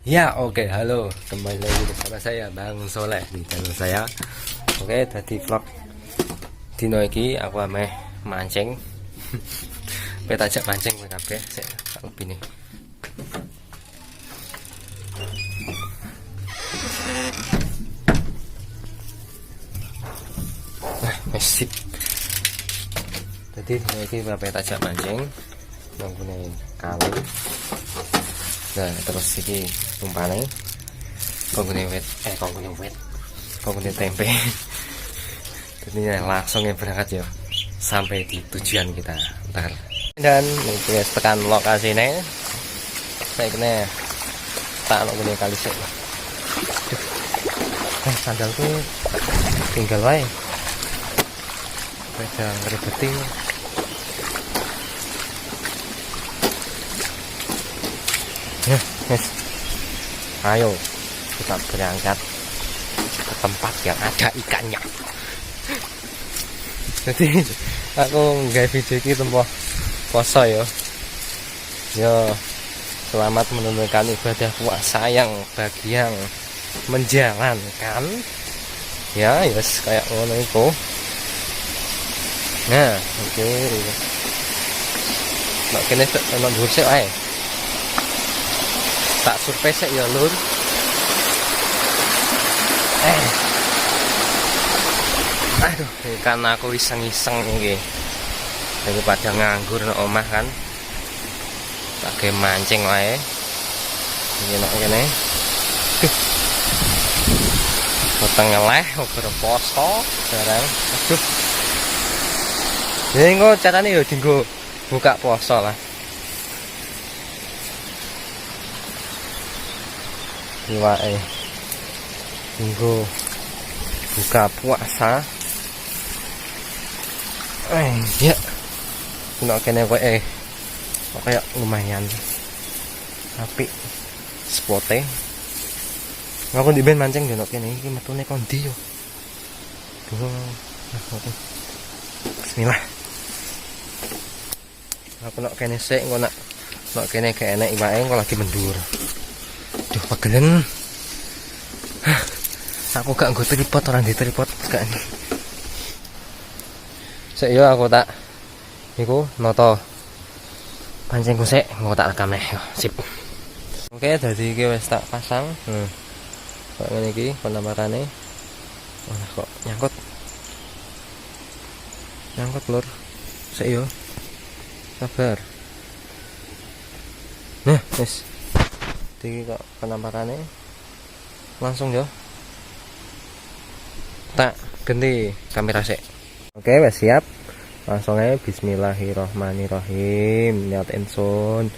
Ya, oke, halo, kembali lagi bersama saya Bang Soleh di channel saya. Oke, tadi vlog dino iki aku ameh mancing. Peta ajak mancing kowe kabeh, sik tak lebih nih. Nah, sip. Tadi dino iki peta ajak mancing menggunakan kali. Nah, terus iki umpane konggone tempe. Jadi langsung berangkat ya sampai di tujuan kita ntar. Dan mungkin tekan lokasi ini saya kena tak nunggu kali sih. Sandalku tinggal wae. Beda ngeribeting. Ya, yes. Ayo kita berangkat ke tempat yang ada ikannya. Jadi aku nggak video ini tempoh puasa ya. Yo, selamat menunaikan ibadah puasa yang bagi yang menjalankan. Ya, yes, kayak ngono iku. Nah, oke. Nek kene ono dhuwur sik ae. Tak survei sik ya, Lur. Aduh, kan aku iseng-iseng iki. Daripada nganggur nang omah kan. Tak mancing wae. Iki nek kene. Potong ngeleh berposo barang. Aduh. Ya engko carane ya dienggo buka poso lah. Iwake. Dienggo buka puasa. Ya. Kena kene wae. Kayak lumayan. Apik spote. Aku di ben mancing yo nek kene iki metune kondi yo. Bismillah. Aku nek kene sik engko nek kene gak enek iwake engko lagi mendur. Duh pegelen. Aku gak nggo tripod, orang di tripod gak nih. Sik yo aku tak iku noto pancingku sik engko tak rekam yo. Sip. Oke, dadi iki wis tak pasang. Kok ngene iki penamarane. Wah, kok nyangkut. Nyangkut, Lur. Sik yo. Sabar. Nah, wis. Iki kok penamarane langsung yo. Tak ganti kamera sik. Oke, wis siap. Langsung aja bismillahirrahmanirrahim. Niat insun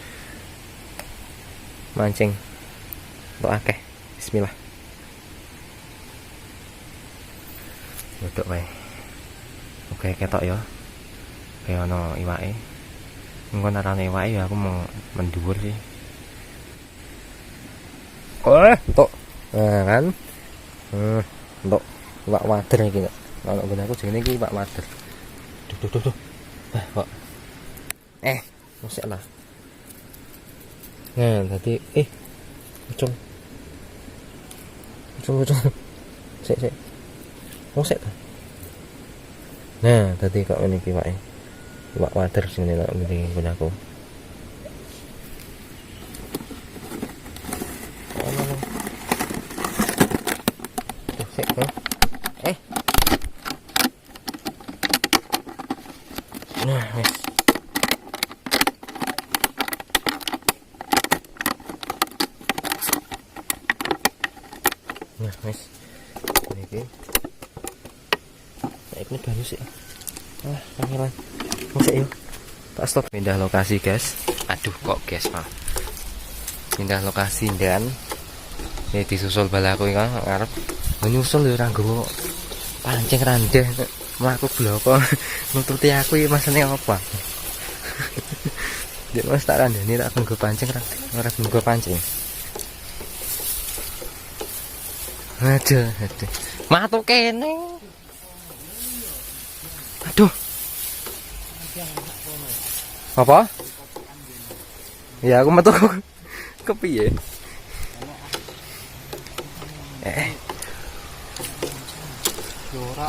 mancing untuk akeh. Bismillah. Duduk wae. Oke, ketok ya. Kayak ono iwake. Engko narane iwake ya aku mau mendhuwur sih. Tok. Nah, kan. Tok iwak wader iki nek. Ono ngene aku jenenge iki iwak wader. Duh. Kok. Mosek lah. Nah, tadi ucung. Sik. Mosek ta. Nah, tadi kok ngene iki wae. Iwak wader sing nek ngene gunaku. Sik, Nah, wes. Nah, wes. Ini baru sih. Pangeran. Masuk yuk. Tak stop. Pindah lokasi, guys. Aduh, kok guys, Pak. Pindah lokasi dan ini disusul balaku kan ngarep. Menyusul ya ora nggowo pancing randeh. Mlaku bloko. Nututi aku iki masane apa? Dia mas tak randani tak nggo pancing ora nggo pancing. Aduh. Matu kene. Aduh. Apa? Ya aku metu kepiye?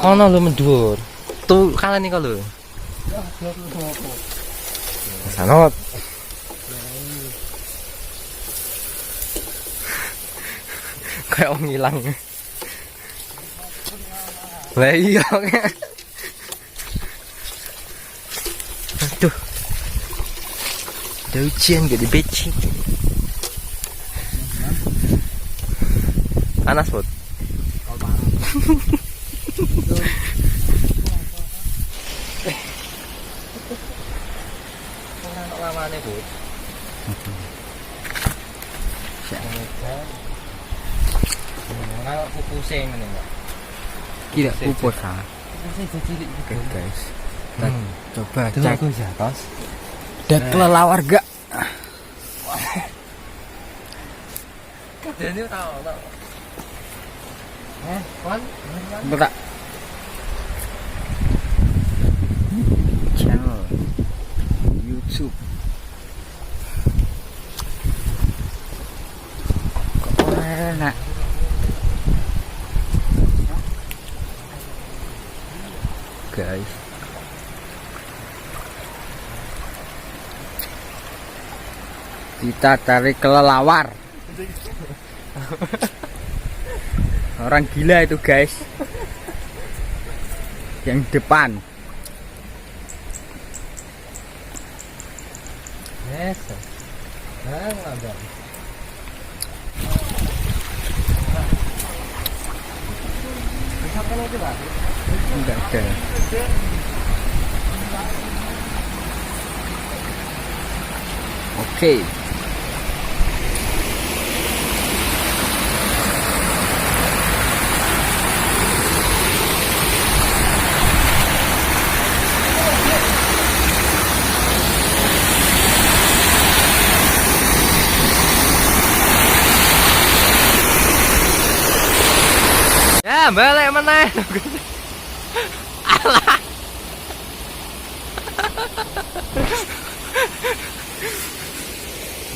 Kono lu mendur. Tuh kalian nih kalau. Sanot. Kayak orang hilang. Lah iya. Aduh. Ada hujan gak di becing. Panas bot. Orang lamane bot. Orang aku pusing ini mbak. Tidak pupus ah. Oke guys. Coba Cek cek. aku atas. Ada kelelawar gak? Ini tahu. Kon? Berak. Channel YouTube. Kok enak? Guys. Kita cari kelelawar. Orang gila itu guys. Yang depan. Yes. Ada. Misalkan itu, Pak. Enggak ada. Oke. Ya, balik meneh. Alah.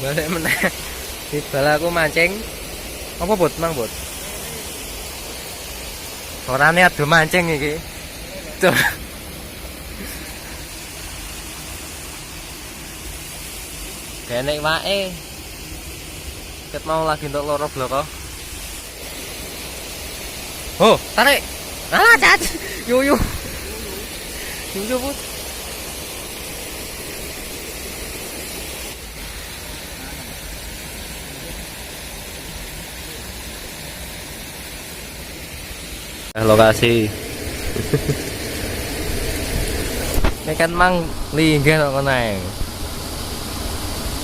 Balik meneh. Di balaku mancing. Apa bot, Mang bot? Orane ado mancing iki. Tuh. Kenek wae. Ket mau lagi untuk loro bloko. Oh, tarik. Ah, cat. Yuyu. Yuyu, Bud. Lokasi. Ini kan mang linggih kok naik.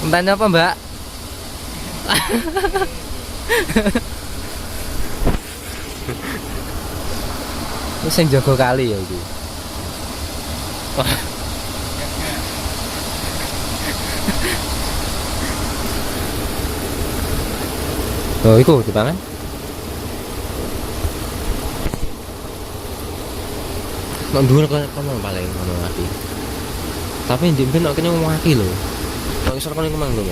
Entahnya apa, Mbak? Ini sing jago kali ya iki. Wah. Oh, iku dipangan. Nek dhuwur kono paling ngono mati. Tapi ndek ben nek kene ngomong mati lho. Nek isor kono iku mang lho.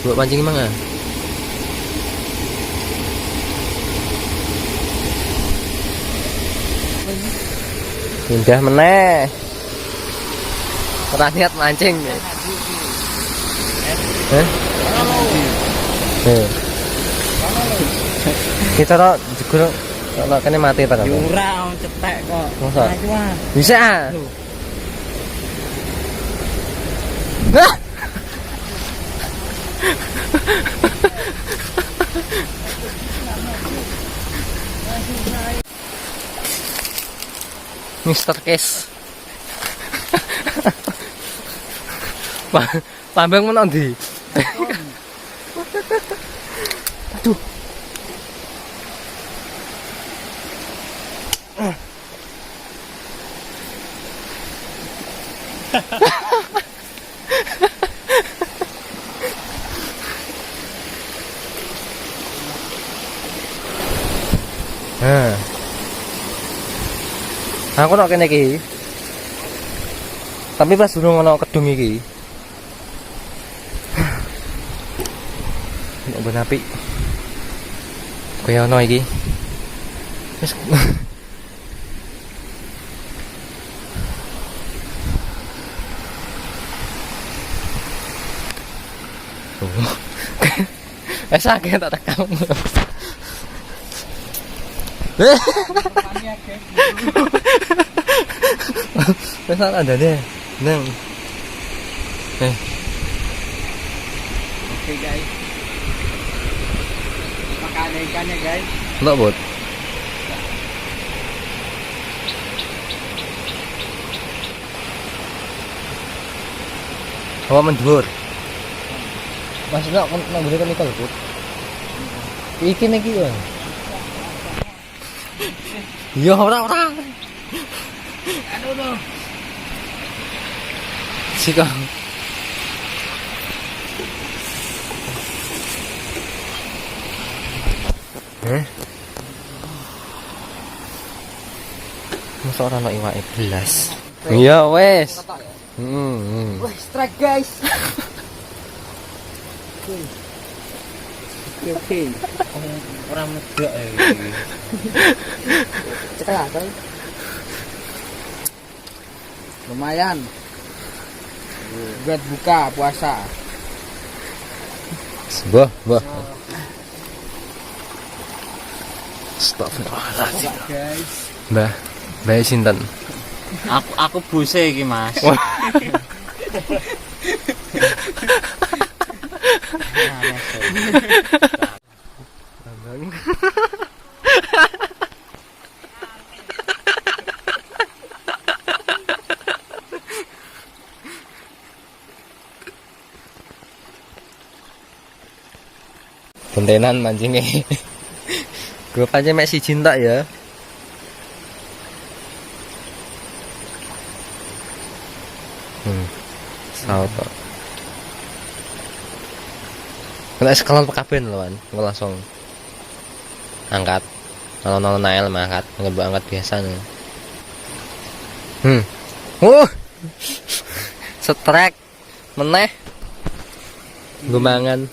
Buat pancing mang ah. Indah meneh. Ora niat mancing. Kita ro jegur nek kene mati ta. Ora cetek kok. Masa? Ayo ah. Bisa ah. Nah. Mr. Case. Pambang mana ndi? Aduh. Aku nak kene iki. Tapi pas durung ana kedung iki. Nek ben apik. Kabeh ono iki. Wis sakit tak rekam. Wis ada deh. Nang. Oke guys. Makan ikannya guys. Enggak, Bot. Hawa mendur. Mas nak beli kan ikan, Bot. Iki iki ya. Iya, ora. Aduh no. Sika. Masa ora ono iwake belas. Iya, wes. Wah, strike guys. Oke. Ora medhok Cekel kan. Lumayan. Buat buka puasa. Mbah. Astagfirullahaladzim. Guys. Mbah sinten? Aku buse iki, Mas. Kontenan mancingnya. Gue aja mek si cinta ya. Salto. Kena sekolah pekaben lawan, langsung angkat. Kalau nail mah angkat, angkat biasa nih. Setrek meneh. Gumangan.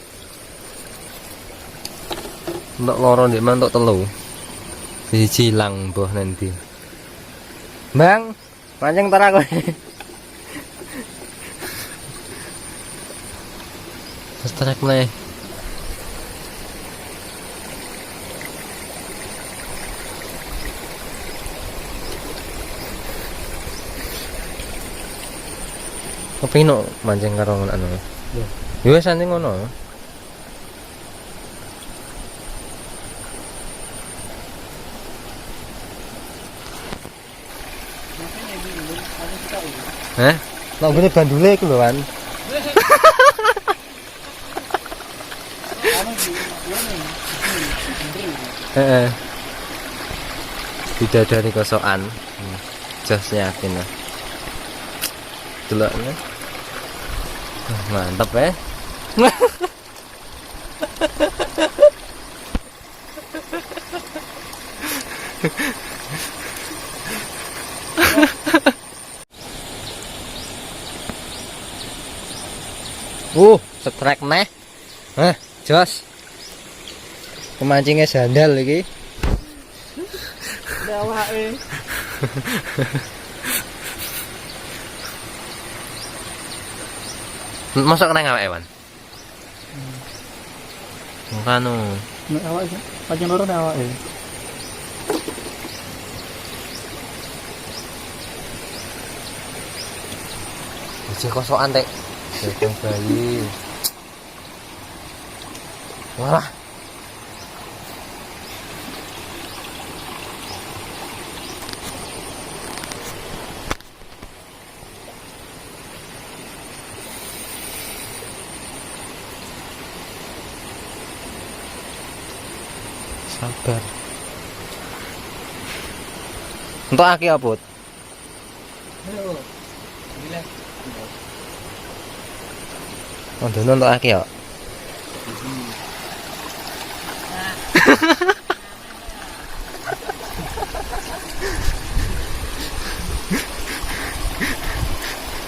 Untuk loro ndek man untuk telu. Siji hilang mbah nanti. Bang, pancing tar aku. Setrek meneh. Kepengin no mancing karo anu. Yo wis anjing ngono. Nak gini bandule iku lho, Wan. Heeh. Bidadari kosokan. Jos yakin lah. Delokne. Mantap ya. Setrek neh. Jos. Kemancingnya sandal iki. Dawake. Masuk nang awake, Wan. Kanu. Nek awake, pancen loro nek awake. Isi kosokan tek. Jagung bayi. Wah. Sabar. Untuk aki abot. Oh, dono untuk aki ya.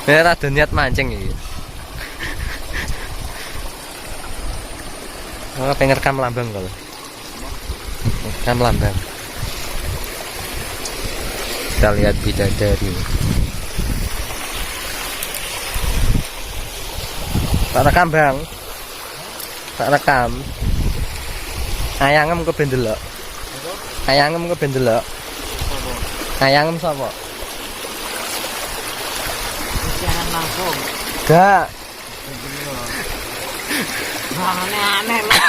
Ya rada niat mancing iki. Oh, pengen rekam lambang kalau. Kan melambang. Kita lihat bidadari. Tak rekam bang. Tak rekam. Ayangem ke bendelok. Ayangem ke bendelok. Ayangem sapa? Siaran langsung. Gak. Aneh-aneh lah.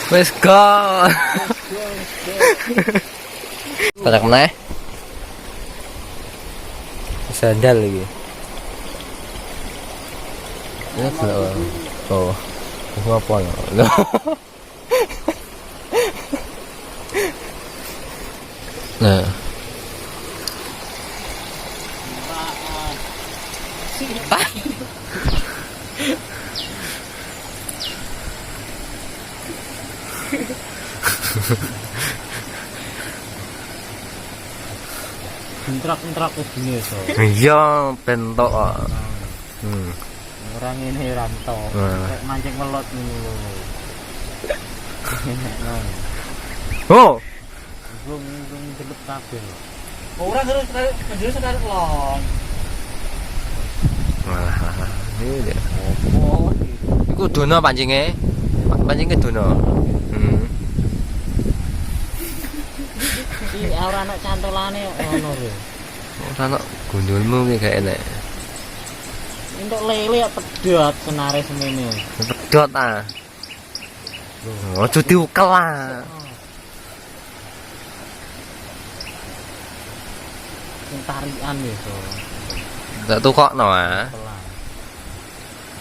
Wes go. Tarik meneh. Sandal lagi. Ya belum. Oh. Itu apa ya? Nah. Entrak-entrak wis gini so. Iya, bentok. Orang ini ranto. Kayak mancing melot ngono lho. Oh. Belum delep kabeh. Ora terus menjadi sekarang lon. Wah, ini dia. Oh, Iku dono pancingnya. Pancingnya dono. iki ora ana cantolane ngono lho. Ora ono gundulmu ki gak enak. Untuk lele ya pedot senare semene. Pedot ah. Ojo diukel ah. Sing tarikan ya so. Tak tukokno ah.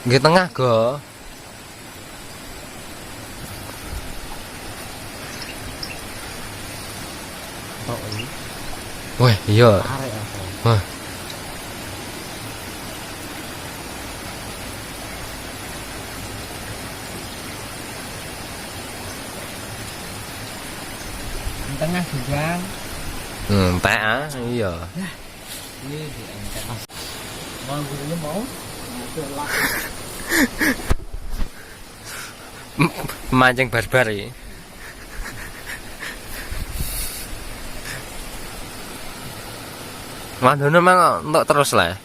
Nggih tengah go. Tok iki Wah, iya. arek apa? Wah. Tengah juga. Entek ah, iya. Ini di MTS. Mau gurunya mau? Mancing barbar iki. Mandono mang entuk terus lah.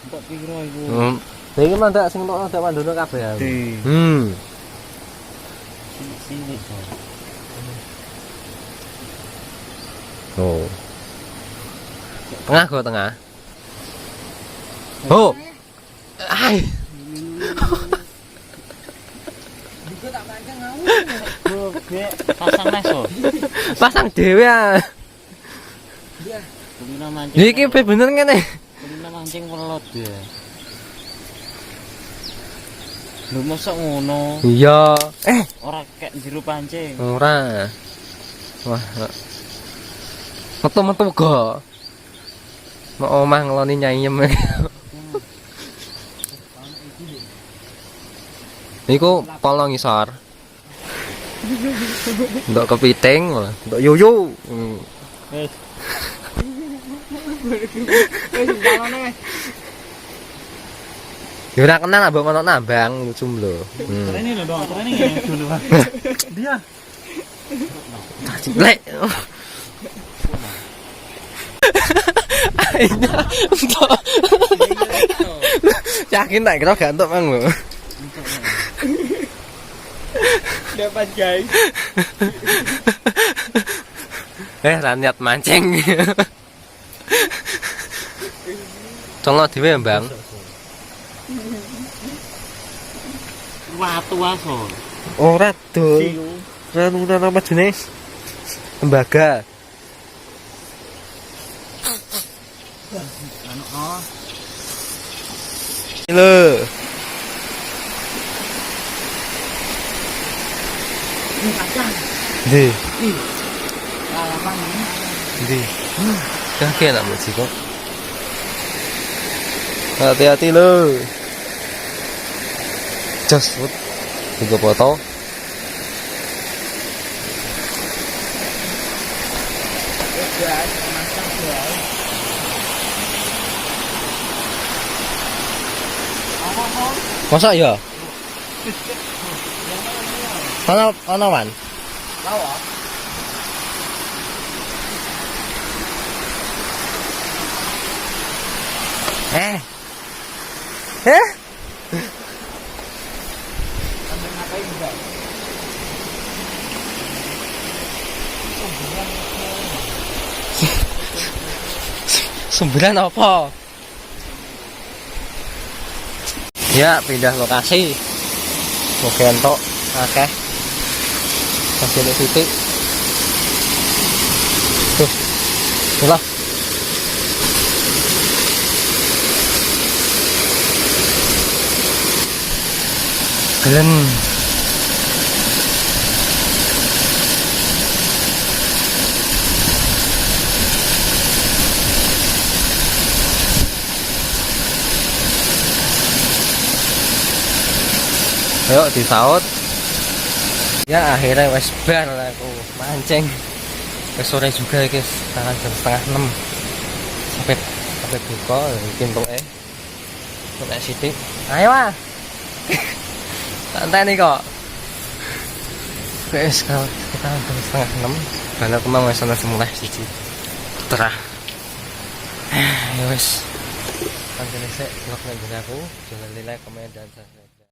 Untuk piro iku? Iki mandak sing entuk ndak mandono kabeh. Sini so. Oh. Tengah go tengah. Oh. Ai. Juga tak mancing ngawur. Bebek pasang neso. Pasang dhewe ah. Iya. Kulina mancing. Iki bener ngene. Kulina mancing melot ya. Lho mosok ngono. Iya. Ora kek jero pancing. Ora. Wah. Metu-metu go. Mau omah ngeloni nyayem. Niku polong ngisor. Ndok kepiting, ndok yuyu. Wis. Wis jalane. Ya ora kenal mbok ono nambang lucu lho. Ini lho dong, ini ya dulu. Dia. Lek. Aina. Yakin tak kira gak entuk Mang. Dapat guys. Niat mancing. Tolong dhewe ya, Bang. Watu aso. Ora dol. Ora nuna nama jenis tembaga. Anu oh. Lho. Ini kacang. Ndi? Lapang ini. Ndi? Kakek nak mesti kok. Hati-hati lho. Jos, juga foto. Guys, mancing guys. Masa ya? Ono man. Lawa. Eh. Sampai ngapain enggak? Sembilan apa? Ya, pindah lokasi. Oke, entok. Oke. Masih ada titik. Tuh. Itulah. Kelen. Ayo disaut. Ya akhirnya wes bar aku mancing. Wes sore juga guys, tangan jam 5:30. Sampai buka bikin tuke. Nek sithik. Ayo ah. Santai nih kok. Guys, kalau kita jam 5:30, bala aku mau wes ana semulai siji. Terah. Ya wes. Sampai selesai vlog nang aku. Jangan like, komen dan subscribe.